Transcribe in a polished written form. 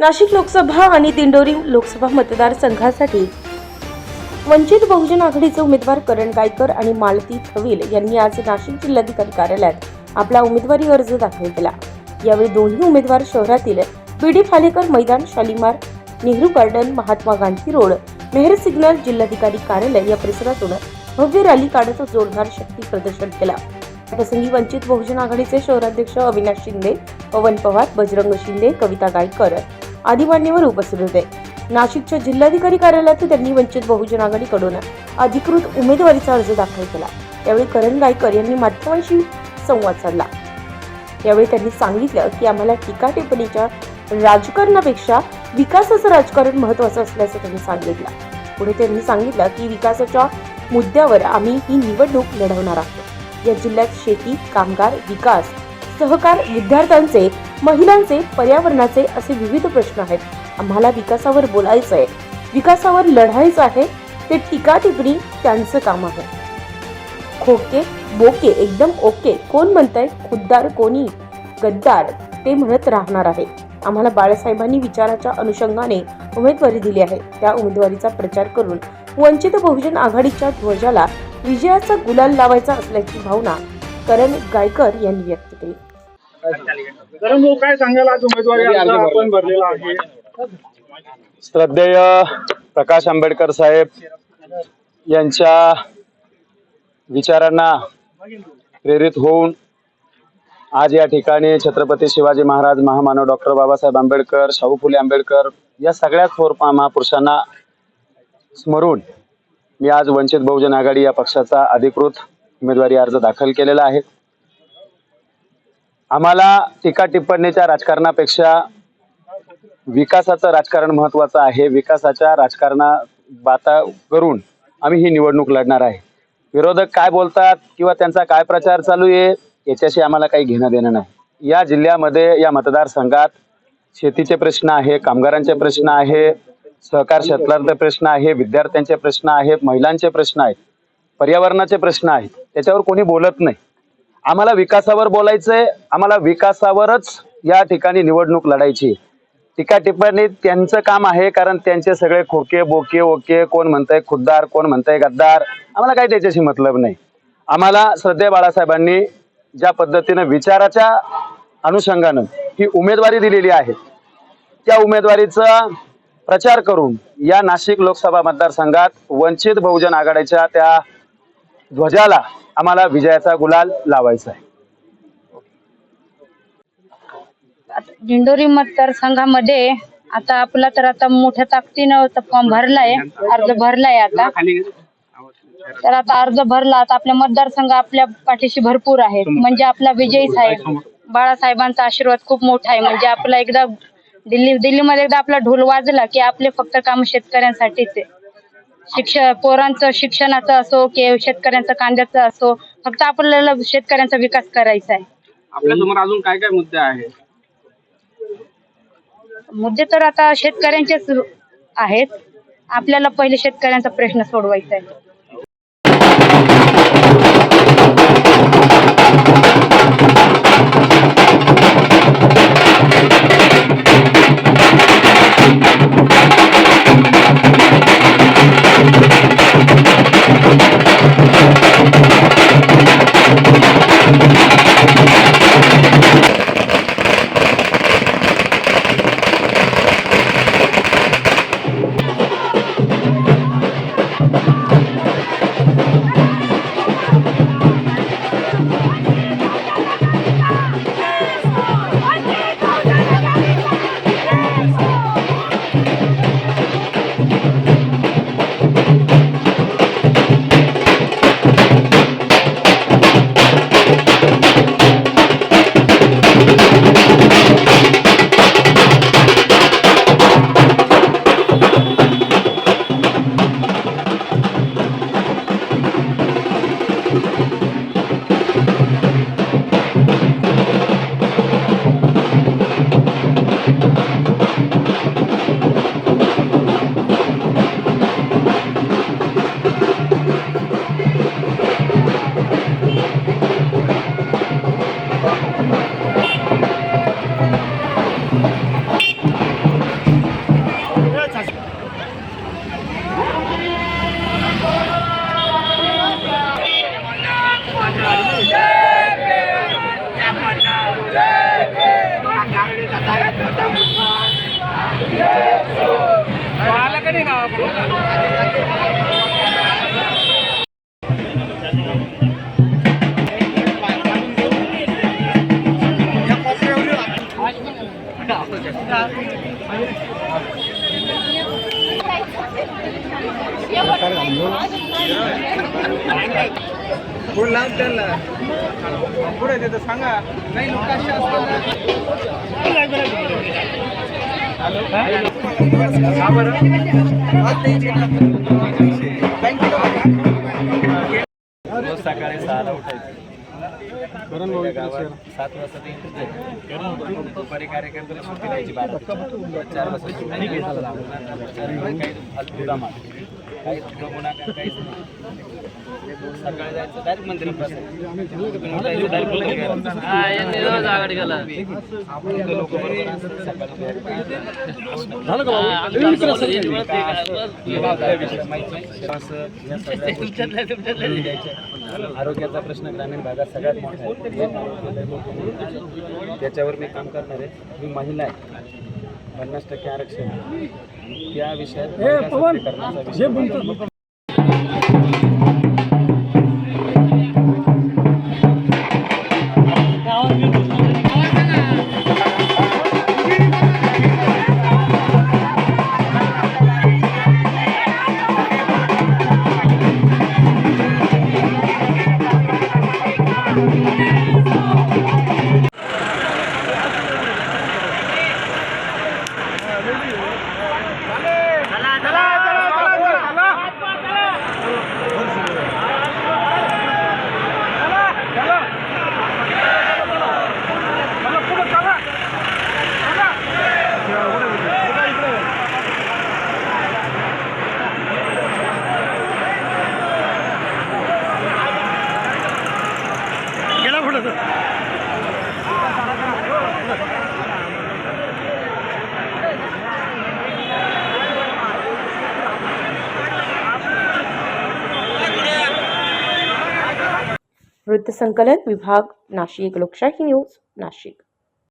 नाशिक लोकसभा आणि दिंडोरी लोकसभा मतदारसंघासाठी वंचित बहुजन आघाडीचे उमेदवार करण गायकर आणि मालती थविल यांनी आज नाशिक जिल्हाधिकारी कार्यालयात आपला उमेदवारी अर्ज दाखल केला। यावेळी दोन्ही उमेदवार शहरातील बीडी फालेकर मैदान, Shalimar, Nehru garden, Mahatma Gandhi road, Mehar signal, जिल्हाधिकारी कार्यालय या परिसरातून भव्य रॅली काढत जोरदार शक्ती प्रदर्शन केला। प्रसंगी वंचित बहुजन आघाडीचे शहराध्यक्ष अविनाश शिंदे, पवन पवार, बजरंग शिंदे, कविता गायकर आदी मान्यवर उपस्थित होते। नाशिकच्या जिल्हाधिकारी कार्यालयात त्यांनी वंचित बहुजन आघाडीकडून अधिकृत उमेदवारीचा अर्ज दाखल केला। यावेळी करण गायकर यांनी माध्यमांशी संवाद साधला। यावेळी त्यांनी सांगितलं की आम्हाला टीका टिप्पणीच्या राजकारणापेक्षा विकासाचं राजकारण महत्त्वाचं असल्याचं त्यांनी सांगितलं। पुढे त्यांनी सांगितलं की विकासाच्या मुद्द्यावर आम्ही ही निवडणूक लढवणार आहोत। या जिल्ह्यात शेती, कामगार, विकास, सहकार, विद्यार्थ्यांचे, महिलांचे, पर्यावरणाचे असे विविध प्रश्न आहेत। आम्हाला विकासावर बोलायचं आहे, विकासावर लढायचं आहे। ते टीका टिप्पणी त्यांचं काम आहे। खोके बोके एकदम ओके, कोण म्हणतंय खुद्दार, कोणी गद्दार ते म्हणत राहणार आहे। आम्हाला बाळासाहेबांनी विचाराच्या अनुषंगाने उमेदवारी दिली आहे। त्या उमेदवारीचा प्रचार करून वंचित बहुजन आघाडीच्या ध्वजाला विजयाचा गुलाल लावायचा असल्याची भावना करण गायकर यांनी व्यक्त केली। करण भाऊ, काय सांगाल, आज उमेदवारी अर्ज आपण भरलेला आहे? श्रद्धेय प्रकाश आंबेडकर साहेब यांच्या विचारांना प्रेरित होऊन आज या ठिकाणी छत्रपती शिवाजी महाराज, महामानव डॉक्टर बाबासाहेब आंबेडकर, शाहू फुले आंबेडकर या सगळ्या थोर महापुरुषांना स्मरून मी आज वंचित बहुजन आघाडी या पक्षाचा अधिकृत उमेदवारी अर्ज दाखल केलेला आहे। आम्हाला टीका टिप्पणीच्या राजकारणापेक्षा विकासाचं राजकारण महत्त्वाचं आहे। विकासाच्या राजकारणात बाता करून आम्ही ही निवडणूक लढणार आहे। विरोधक काय बोलतात किंवा त्यांचा काय प्रचार चालू आहे याच्याशी आम्हाला काही घेणं देणं नाही। या जिल्ह्यामध्ये, या मतदारसंघात शेतीचे प्रश्न आहे, कामगारांचे प्रश्न आहे, सहकार क्षेत्रातले प्रश्न आहे, विद्यार्थ्यांचे प्रश्न आहेत, महिलांचे प्रश्न आहेत, पर्यावरणाचे प्रश्न आहेत। त्याच्यावर कोणी बोलत नाही। आम्हाला विकासावर बोलायचंय, आम्हाला विकासावरच या ठिकाणी निवडणूक लढायची। टीका टिप्पणी त्यांचं काम आहे, कारण त्यांचे सगळे खोके बोके ओके, कोण म्हणतंय खुद्दार, कोण म्हणतंय गद्दार, आम्हाला काही त्याच्याशी मतलब नाही। आम्हाला श्रद्धेय बाळासाहेबांनी ज्या पद्धतीने विचाराच्या अनुषंगानं ही उमेदवारी दिलेली आहे, त्या उमेदवारीचा प्रचार करून या नाशिक लोकसभा मतदारसंघात वंचित बहुजन आघाडीच्या त्या ध्वजाला आम्हाला विजयाचा गुलाल लावायचा आहे। दिंडोरी मतदारसंघामध्ये आता आपला तर आता मोठ्या ताकदीनं फॉर्म भरलाय, अर्ज भरलाय आता। तर आता अर्ज भरला, आता आपल्या मतदारसंघ आपल्या पाठीशी भरपूर आहे। म्हणजे आपला विजयी साहेब बाळासाहेबांचा आशीर्वाद खूप मोठा आहे। म्हणजे आपला एकदा दिल्लीमध्ये एकदा आपला ढोल वाजला की आपले फक्त काम शेतकऱ्यांसाठीच आहे। पोरांचं शिक्षणाचं असो की शेतकऱ्यांचं कांद्याचं असो, फक्त आपल्याला शेतकऱ्यांचा विकास करायचा आहे। आपल्या समोर अजून काय काय मुद्दे आहेत? मुद्दे तर आता शेतकऱ्यांचेच आहेत। आपल्याला पहिले शेतकऱ्यांचा प्रश्न सोडवायचा आहे। पुढे देतो सांगा नाही लोक असे रोज सकाळी 6ला उठायचं. गावात 7 वाजता ते इथेच जायचं. दुपारी कार्यक्रमाला सुट्टी द्यायची 12 ते 4 वाजता सुट्टी द्यायची. काही फालतू कामात काही गुन्हा काहीच नाही. सकाळी जायचं डायरेक्ट मंदिरात बसायचं. लोक बरोबर असतात सकाळी आरोग्याचा प्रश्न ग्रामीण भागात सगळ्यात मोठा आहे. त्याच्यावर मी काम करणार आहे. मी महिला आहे. 50% आरक्षण त्या विषयात करण्याचा विषय वृत्तसंकलन विभाग नाशिक लोकशाही न्यूज नाशिक.